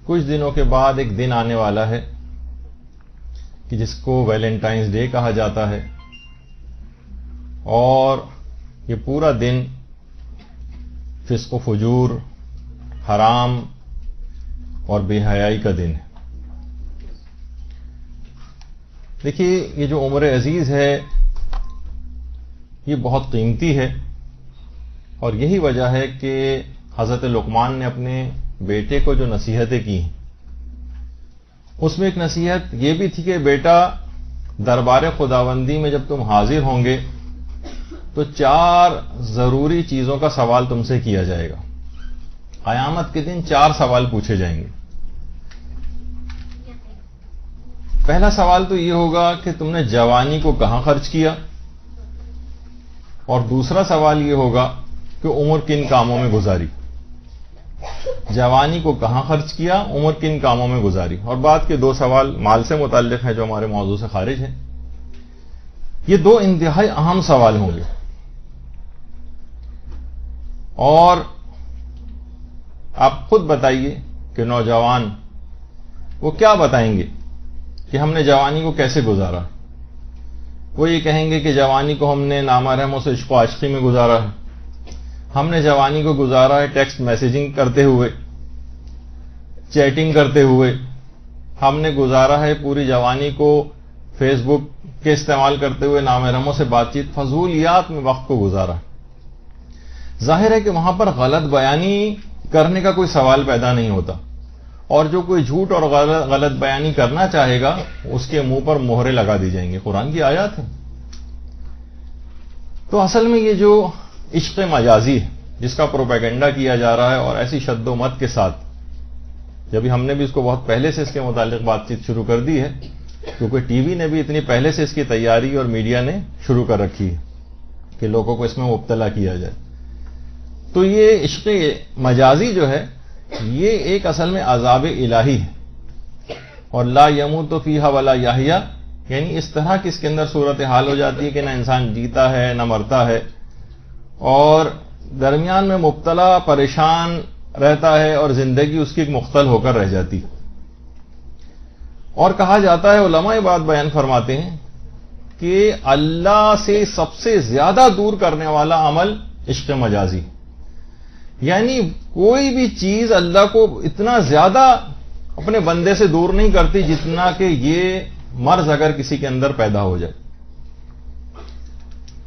کچھ دنوں کے بعد ایک دن آنے والا ہے کہ جس کو ویلنٹائنس ڈے کہا جاتا ہے، اور یہ پورا دن فسق و فجور، حرام اور بے حیائی کا دن ہے۔ دیکھیے، یہ جو عمر عزیز ہے یہ بہت قیمتی ہے، اور یہی وجہ ہے کہ حضرت لقمان نے اپنے بیٹے کو جو نصیحتیں کی اس میں ایک نصیحت یہ بھی تھی کہ بیٹا، دربار خداوندی میں جب تم حاضر ہوں گے تو 4 ضروری چیزوں کا سوال تم سے کیا جائے گا۔ قیامت کے دن 4 سوال پوچھے جائیں گے۔ پہلا سوال تو یہ ہوگا کہ تم نے جوانی کو کہاں خرچ کیا، اور دوسرا سوال یہ ہوگا کہ عمر کن کاموں میں گزاری۔ جوانی کو کہاں خرچ کیا، عمر کن کاموں میں گزاری، اور بعد کے 2 سوال مال سے متعلق ہیں جو ہمارے موضوع سے خارج ہیں۔ یہ 2 انتہائی اہم سوال ہوں گے، اور آپ خود بتائیے کہ نوجوان وہ کیا بتائیں گے کہ ہم نے جوانی کو کیسے گزارا۔ وہ یہ کہیں گے کہ جوانی کو ہم نے نامحرموں سے عشق و عاشقی میں گزارا ہے، ہم نے جوانی کو گزارا ہے ٹیکسٹ میسیجنگ کرتے ہوئے، چیٹنگ کرتے ہوئے، ہم نے گزارا ہے پوری جوانی کو فیس بک کے استعمال کرتے ہوئے، نامحرموں سے بات چیت، فضولیات میں وقت کو گزارا۔ ظاہر ہے کہ وہاں پر غلط بیانی کرنے کا کوئی سوال پیدا نہیں ہوتا، اور جو کوئی جھوٹ اور غلط بیانی کرنا چاہے گا اس کے منہ پر مہرے لگا دی جائیں گے۔ قرآن کی آیات ہیں۔ تو اصل میں یہ جو عشق مجازی ہے جس کا پروپیگنڈا کیا جا رہا ہے، اور ایسی شد و مت کے ساتھ، جبھی ہم نے بھی اس کو بہت پہلے سے اس کے متعلق بات چیت شروع کر دی ہے، کیونکہ ٹی وی نے بھی اتنی پہلے سے اس کی تیاری اور میڈیا نے شروع کر رکھی ہے کہ لوگوں کو اس میں مبتلا کیا جائے۔ تو یہ عشق مجازی جو ہے یہ ایک اصل میں عذاب الہی ہے، اور لا یموت فیہا ولا یحیا، یعنی اس طرح کی اس کے اندر صورتحال ہو جاتی ہے کہ نہ انسان جیتا ہے نہ مرتا ہے، اور درمیان میں مبتلا پریشان رہتا ہے، اور زندگی اس کی ایک مختل ہو کر رہ جاتی۔ اور کہا جاتا ہے، علماء بات بیان فرماتے ہیں کہ اللہ سے سب سے زیادہ دور کرنے والا عمل عشق مجازی، یعنی کوئی بھی چیز اللہ کو اتنا زیادہ اپنے بندے سے دور نہیں کرتی جتنا کہ یہ مرض اگر کسی کے اندر پیدا ہو جائے۔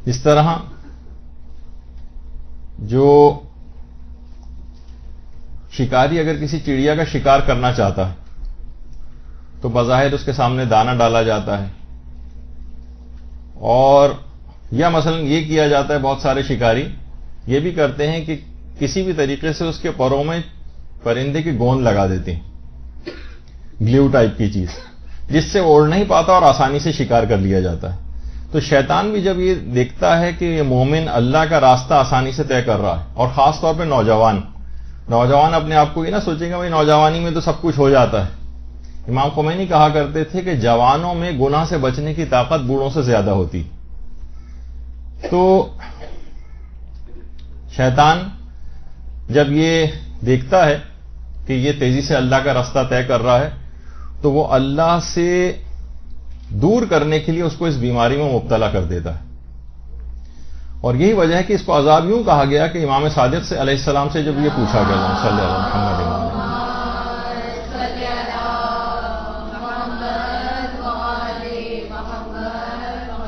اس طرح جو شکاری اگر کسی چڑیا کا شکار کرنا چاہتا ہے تو بظاہر اس کے سامنے دانہ ڈالا جاتا ہے، اور یا مثلا یہ کیا جاتا ہے، بہت سارے شکاری یہ بھی کرتے ہیں کہ کسی بھی طریقے سے اس کے پروں میں پرندے کی گوند لگا دیتے ہیں، گلیو ٹائپ کی چیز، جس سے اوڑ نہیں پاتا اور آسانی سے شکار کر لیا جاتا ہے۔ تو شیطان بھی جب یہ دیکھتا ہے کہ یہ مومن اللہ کا راستہ آسانی سے طے کر رہا ہے، اور خاص طور پہ نوجوان اپنے آپ کو یہ نہ سوچے گا بھائی نوجوانی میں تو سب کچھ ہو جاتا ہے۔ امام خمینی کہا کرتے تھے کہ جوانوں میں گناہ سے بچنے کی طاقت بوڑھوں سے زیادہ ہوتی۔ تو شیطان جب یہ دیکھتا ہے کہ یہ تیزی سے اللہ کا راستہ طے کر رہا ہے تو وہ اللہ سے دور کرنے کے لیے اس کو اس بیماری میں مبتلا کر دیتا ہے، اور یہی وجہ ہے کہ اس کو عذاب یوں کہا گیا کہ امام صادق سے علیہ السلام سے جب یہ پوچھا گیا صلی اللہ علیہ محمد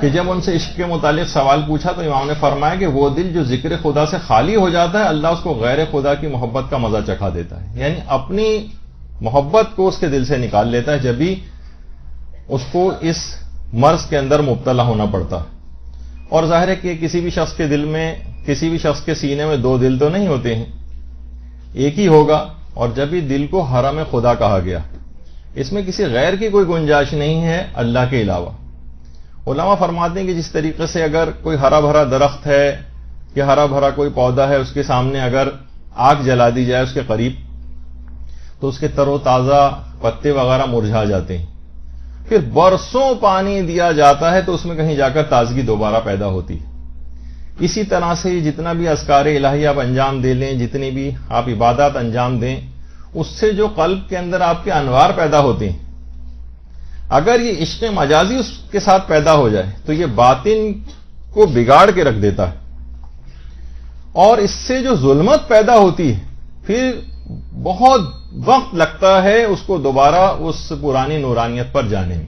کہ جب ان سے عشق کے متعلق سوال پوچھا تو امام نے فرمایا کہ وہ دل جو ذکر خدا سے خالی ہو جاتا ہے اللہ اس کو غیر خدا کی محبت کا مزہ چکھا دیتا ہے، یعنی اپنی محبت کو اس کے دل سے نکال لیتا ہے، جب بھی اس کو اس مرض کے اندر مبتلا ہونا پڑتا ہے۔ اور ظاہر ہے کہ کسی بھی شخص کے دل میں، کسی بھی شخص کے سینے میں 2 دل تو نہیں ہوتے ہیں، ایک ہی ہوگا، اور جب بھی دل کو حرم خدا کہا گیا اس میں کسی غیر کی کوئی گنجائش نہیں ہے اللہ کے علاوہ۔ علماء فرماتے ہیں کہ جس طریقے سے اگر کوئی ہرا بھرا درخت ہے یا ہرا بھرا کوئی پودا ہے، اس کے سامنے اگر آگ جلا دی جائے اس کے قریب تو اس کے تر و تازہ پتے وغیرہ مرجھا جاتے ہیں، پھر برسوں پانی دیا جاتا ہے تو اس میں کہیں جا کر تازگی دوبارہ پیدا ہوتی ہے۔ اسی طرح سے جتنا بھی اذکار الہی آپ انجام دے لیں، جتنی بھی آپ عبادات انجام دیں، اس سے جو قلب کے اندر آپ کے انوار پیدا ہوتے ہیں، اگر یہ عشق مجازی اس کے ساتھ پیدا ہو جائے تو یہ باطن کو بگاڑ کے رکھ دیتا ہے، اور اس سے جو ظلمت پیدا ہوتی ہے پھر بہت وقت لگتا ہے اس کو دوبارہ اس پرانی نورانیت پر جانے میں۔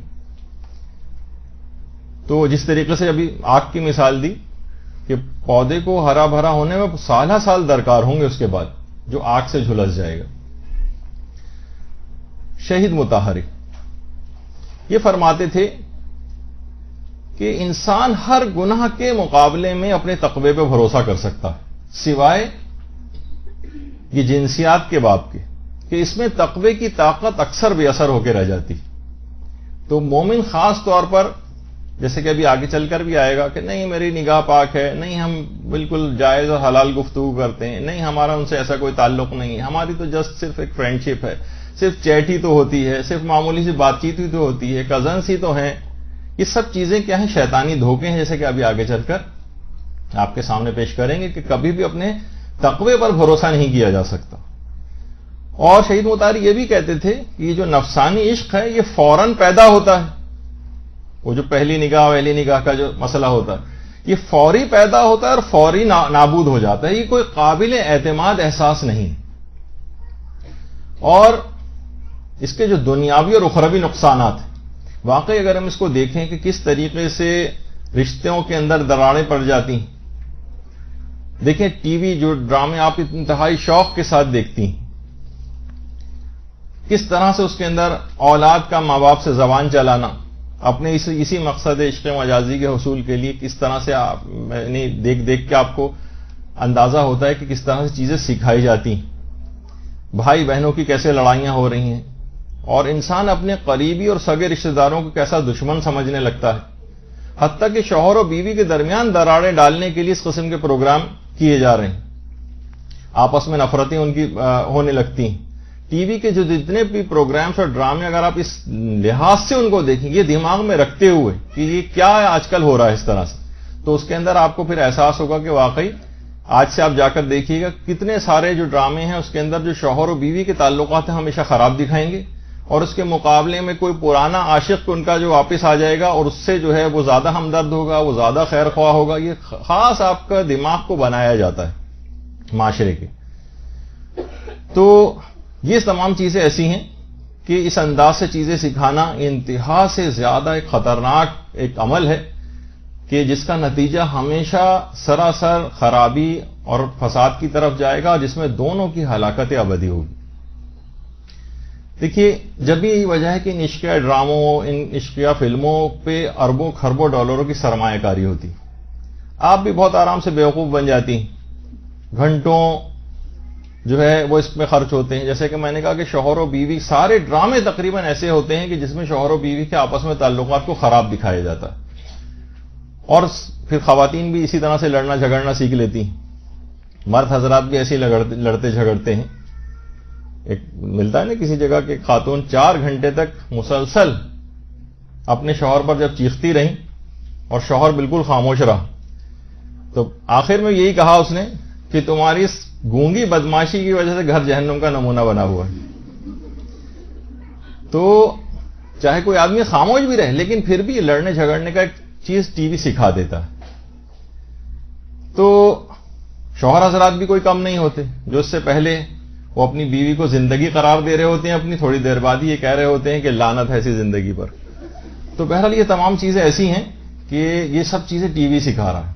تو جس طریقے سے ابھی آگ کی مثال دی کہ پودے کو ہرا بھرا ہونے میں سالہ سال درکار ہوں گے اس کے بعد جو آگ سے جھلس جائے گا۔ شہید مطہری یہ فرماتے تھے کہ انسان ہر گناہ کے مقابلے میں اپنے تقوی پہ بھروسہ کر سکتا ہے، سوائے یہ جنسیات کے باب کے، کہ اس میں تقوی کی طاقت اکثر بے اثر ہو کے رہ جاتی۔ تو مومن خاص طور پر، جیسے کہ ابھی آگے چل کر بھی آئے گا کہ نہیں میری نگاہ پاک ہے، نہیں ہم بالکل جائز اور حلال گفتگو کرتے ہیں، نہیں ہمارا ان سے ایسا کوئی تعلق نہیں ہے، ہماری تو جسٹ صرف ایک فرینڈشپ ہے، صرف چیٹ ہی تو ہوتی ہے، صرف معمولی سی بات چیت ہی تو ہوتی ہے، کزنس ہی تو ہیں۔ یہ سب چیزیں کیا ہیں؟ شیطانی دھوکے ہیں، جیسے کہ ابھی آگے چل کر آپ کے سامنے پیش کریں گے کہ کبھی بھی اپنے تقوی پر بھروسہ نہیں کیا جا سکتا۔ اور شہید مطہری یہ بھی کہتے تھے کہ یہ جو نفسانی عشق ہے یہ فوراً پیدا ہوتا ہے، وہ جو پہلی نگاہ پہلی نگاہ کا جو مسئلہ ہوتا ہے یہ فوری پیدا ہوتا ہے اور فوری نابود ہو جاتا ہے، یہ کوئی قابل اعتماد احساس نہیں۔ اور اس کے جو دنیاوی اور اخروی نقصانات ہیں، واقعی اگر ہم اس کو دیکھیں کہ کس طریقے سے رشتوں کے اندر دراڑیں پڑ جاتی ہیں۔ دیکھیں ٹی وی جو ڈرامے آپ انتہائی شوق کے ساتھ دیکھتی ہیں، کس طرح سے اس کے اندر اولاد کا ماں باپ سے زبان چلانا اپنے اسی مقصد عشق مجازی کے حصول کے لیے، کس طرح سے دیکھ دیکھ کے آپ کو اندازہ ہوتا ہے کہ کس طرح سے چیزیں سکھائی جاتی ہیں، بھائی بہنوں کی کیسے لڑائیاں ہو رہی ہیں، اور انسان اپنے قریبی اور سگے رشتہ داروں کو کیسا دشمن سمجھنے لگتا ہے، حتیٰ کہ شوہر اور بیوی کے درمیان دراڑیں ڈالنے کے لیے اس قسم کے پروگرام کیے جا رہے ہیں، آپس میں نفرتیں ان کی ہونے لگتی ہیں۔ ٹی وی کے جو جتنے بھی پروگرامز اور ڈرامے اگر آپ اس لحاظ سے ان کو دیکھیں، یہ دماغ میں رکھتے ہوئے کہ یہ کیا آج کل ہو رہا ہے اس طرح سے، تو اس کے اندر آپ کو پھر احساس ہوگا کہ واقعی آج سے آپ جا کر دیکھیے گا کتنے سارے جو ڈرامے ہیں اس کے اندر جو شوہر و بیوی کے تعلقات ہیں ہمیشہ خراب دکھائیں گے، اور اس کے مقابلے میں کوئی پرانا عاشق ان کا جو واپس آ جائے گا اور اس سے جو ہے وہ زیادہ ہمدرد ہوگا، وہ زیادہ خیر خواہ ہوگا۔ یہ خاص آپ کا دماغ کو بنایا جاتا ہے معاشرے کے۔ تو یہ تمام چیزیں ایسی ہیں کہ اس انداز سے چیزیں سکھانا انتہا سے زیادہ ایک خطرناک ایک عمل ہے کہ جس کا نتیجہ ہمیشہ سراسر خرابی اور فساد کی طرف جائے گا، جس میں دونوں کی ہلاکت ابدی ہوگی۔ دیکھیے جب یہی وجہ ہے کہ ان عشقیہ ڈراموں، ان عشقیہ فلموں پہ اربوں خربوں ڈالروں کی سرمایہ کاری ہوتی، آپ بھی بہت آرام سے بیوقوف بن جاتی ہیں، گھنٹوں جو ہے وہ اس میں خرچ ہوتے ہیں۔ جیسے کہ میں نے کہا کہ شوہر و بیوی سارے ڈرامے تقریباً ایسے ہوتے ہیں کہ جس میں شوہر و بیوی کے آپس میں تعلقات کو خراب دکھایا جاتا ہے، اور پھر خواتین بھی اسی طرح سے لڑنا جھگڑنا سیکھ لیتی ہیں، مرد حضرات بھی ایسے لڑتے جھگڑتے ہیں۔ ایک ملتا ہے نا کسی جگہ کہ خاتون 4 گھنٹے تک مسلسل اپنے شوہر پر جب چیختی رہیں اور شوہر بالکل خاموش رہا، تو آخر میں یہی کہا اس نے کہ تمہاری اس گونگی بدماشی کی وجہ سے گھر جہنم کا نمونہ بنا ہوا ہے۔ تو چاہے کوئی آدمی خاموش بھی رہے لیکن پھر بھی لڑنے جھگڑنے کا ایک چیز ٹی وی سکھا دیتا ہے۔ تو شوہر حضرات بھی کوئی کم نہیں ہوتے، جو اس سے پہلے وہ اپنی بیوی کو زندگی قرار دے رہے ہوتے ہیں، اپنی تھوڑی دیر بعد ہی یہ کہہ رہے ہوتے ہیں کہ لعنت ہے ایسی زندگی پر۔ تو بہرحال یہ تمام چیزیں ایسی ہیں کہ یہ سب چیزیں ٹی وی سکھا رہا ہے۔